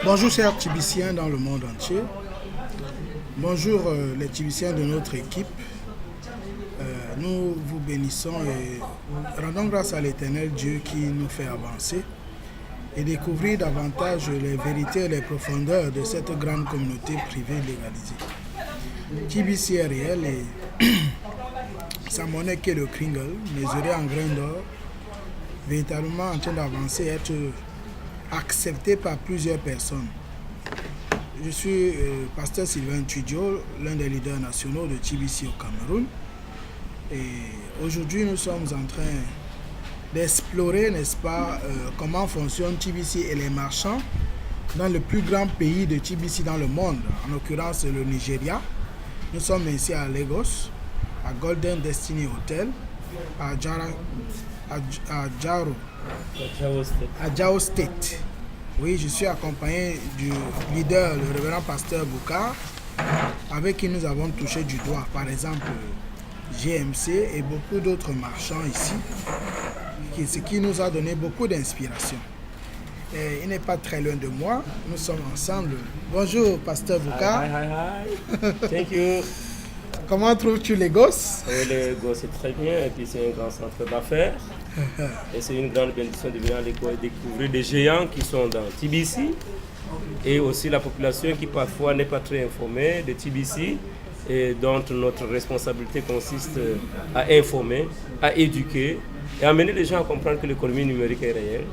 Bonjour chers Tibiciens dans le monde entier. Bonjour les Tibiciens de notre équipe. Nous vous bénissons et rendons grâce à l'Éternel Dieu qui nous fait avancer et découvrir davantage les vérités et les profondeurs de cette grande communauté privée légalisée. TBC est réel et sa monnaie qui est le Kringle, mesurée en grains d'or, véritablement en train d'avancer et être accepté par plusieurs personnes. Je suis pasteur Sylvain Tudio, l'un des leaders nationaux de TBC au Cameroun. Et aujourd'hui, nous sommes en train d'explorer, n'est-ce pas, comment fonctionne TBC et les marchands dans le plus grand pays de TBC dans le monde, en l'occurrence le Nigeria. Nous sommes ici à Lagos, à Golden Destiny Hotel, à Jao State. Oui, je suis accompagné du leader, le révérend pasteur Boukar, avec qui nous avons touché du doigt, par exemple, GMC et beaucoup d'autres marchands ici, ce qui nous a donné beaucoup d'inspiration. Il n'est pas très loin de moi, nous sommes ensemble. Bonjour, pasteur Boukar. Hi. Thank you. Comment trouves-tu Lagos? Lagos, c'est très bien, et puis c'est un grand centre d'affaires. Et c'est une grande bénédiction de venir à Lagos et découvrir des géants qui sont dans TBC et aussi la population qui parfois n'est pas très informée de TBC et dont notre responsabilité consiste à informer, à éduquer et à amener les gens à comprendre que l'économie numérique est réelle.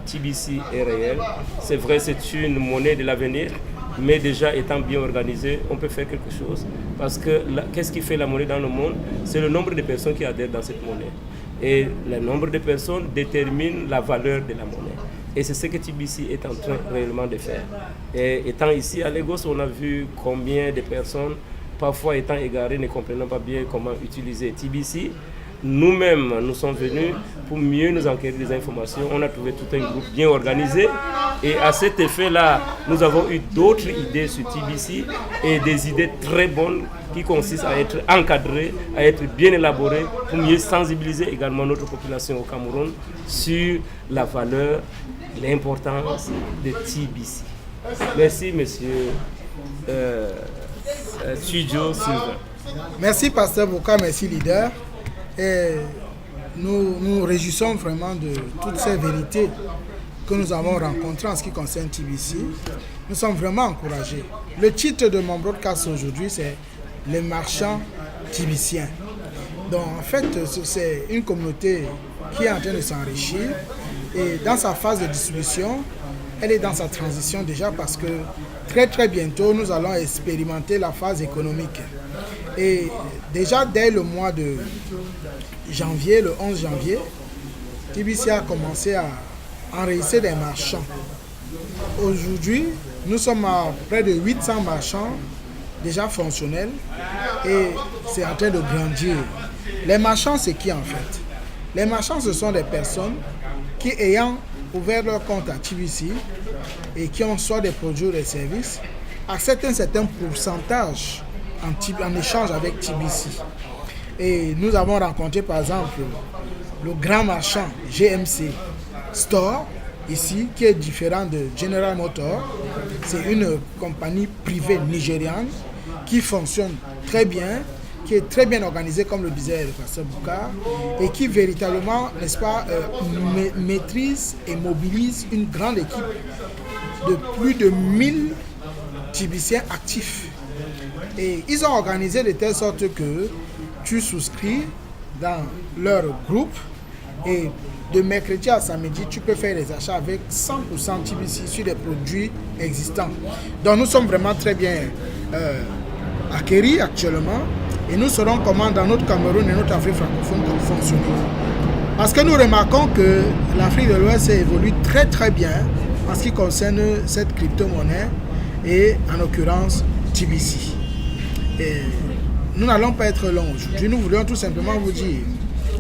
TBC est réel. C'est vrai, c'est une monnaie de l'avenir, mais déjà étant bien organisée, on peut faire quelque chose. Parce que qu'est-ce qui fait la monnaie dans le monde? C'est le nombre de personnes qui adhèrent dans cette monnaie. Et le nombre de personnes détermine la valeur de la monnaie. Et c'est ce que TBC est en train réellement de faire. Et étant ici à Lagos, on a vu combien de personnes, parfois étant égarées, ne comprenant pas bien comment utiliser TBC. Nous-mêmes, nous sommes venus pour mieux nous enquérir des informations. On a trouvé tout un groupe bien organisé. Et à cet effet-là, nous avons eu d'autres idées sur TBC et des idées très bonnes qui consistent à être encadrées, à être bien élaborées pour mieux sensibiliser également notre population au Cameroun sur la valeur, l'importance de TBC. Merci, monsieur Tudio Sylvain. Merci, pasteur Boukar, merci, leader. Et nous nous réjouissons vraiment de toutes ces vérités que nous avons rencontrées en ce qui concerne TBC. Nous sommes vraiment encouragés. Le titre de mon broadcast aujourd'hui, c'est « Les marchands tibiciens ». Donc en fait, c'est une communauté qui est en train de s'enrichir et dans sa phase de distribution, elle est dans sa transition déjà parce que très bientôt, nous allons expérimenter la phase économique. Et déjà dès le mois de janvier, le 11 janvier, TBC a commencé à enregistrer des marchands. Aujourd'hui, nous sommes à près de 800 marchands déjà fonctionnels et c'est en train de grandir. Les marchands, c'est qui en fait? Les marchands, ce sont des personnes qui, ayant ouvert leur compte à TBC et qui ont soit des produits ou des services, acceptent un certain pourcentage en échange avec TBC. Et nous avons rencontré par exemple le grand marchand GMC Store ici, qui est différent de General Motors. C'est une compagnie privée nigériane qui fonctionne très bien, qui est très bien organisée comme le disait le pasteur Boukar et qui véritablement, n'est-ce pas, maîtrise et mobilise une grande équipe de plus de 1000 Tibiciens actifs. Et ils ont organisé de telle sorte que tu souscris dans leur groupe et de mercredi à samedi, tu peux faire les achats avec 100% TBC sur des produits existants. Donc nous sommes vraiment très bien acquéris actuellement et nous saurons comment dans notre Cameroun et notre Afrique francophone fonctionner. Parce que nous remarquons que l'Afrique de l'Ouest évolue très bien en ce qui concerne cette crypto-monnaie et en l'occurrence TBC. Et nous n'allons pas être longs aujourd'hui. Nous voulions tout simplement vous dire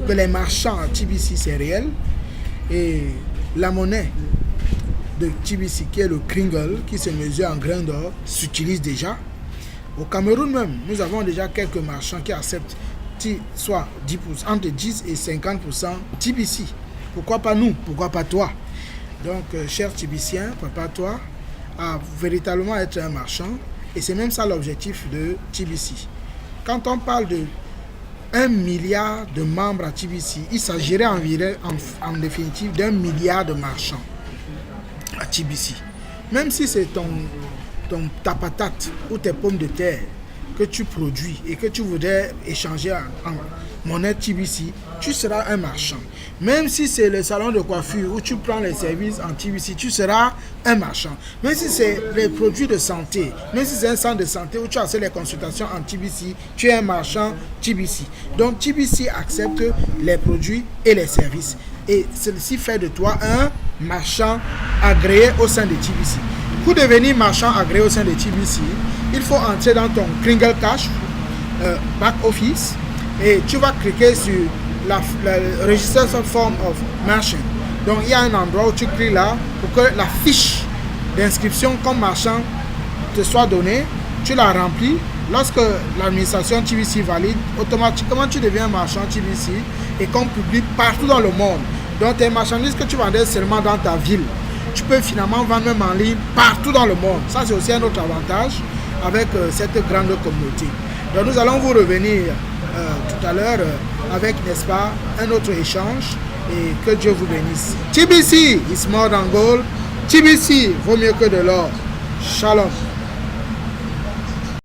que les marchands à TBC, c'est réel. Et la monnaie de TBC, qui est le Kringle, qui se mesure en grains d'or, s'utilise déjà. Au Cameroun même, nous avons déjà quelques marchands qui acceptent soit 10%, entre 10 et 50% TBC. Pourquoi pas nous? Pourquoi pas toi? Donc, chers Tibiciens, prépare-toi à véritablement être un marchand. Et c'est même ça l'objectif de TBC. Quand on parle de 1 milliard de membres à TBC, il s'agirait environ, en définitive, d'1 milliard de marchands à TBC. Même si c'est ta patate ou tes pommes de terre que tu produis et que tu voudrais échanger en monnaie TBC, tu seras un marchand. Même si c'est le salon de coiffure où tu prends les services en TBC, tu seras un marchand. Même si c'est les produits de santé, même si c'est un centre de santé où tu as les consultations en TBC, tu es un marchand TBC. Donc TBC accepte les produits et les services. Et ceci fait de toi un marchand agréé au sein de TBC. Pour devenir marchand agréé au sein de TBC, il faut entrer dans ton Kringle Cash back office et tu vas cliquer sur la Registration Form of Merchant. Donc il y a un endroit où tu cliques là pour que la fiche d'inscription comme marchand te soit donnée. Tu la remplis. Lorsque l'administration TBC valide, automatiquement tu deviens marchand TBC et qu'on publie partout dans le monde. Donc tes marchandises que tu vendais seulement dans ta ville, tu peux finalement vendre même en ligne partout dans le monde. Ça, c'est aussi un autre avantage avec cette grande communauté. Donc, nous allons vous revenir tout à l'heure avec, n'est-ce pas, un autre échange et que Dieu vous bénisse. TBC is more than gold. TBC vaut mieux que de l'or. Shalom.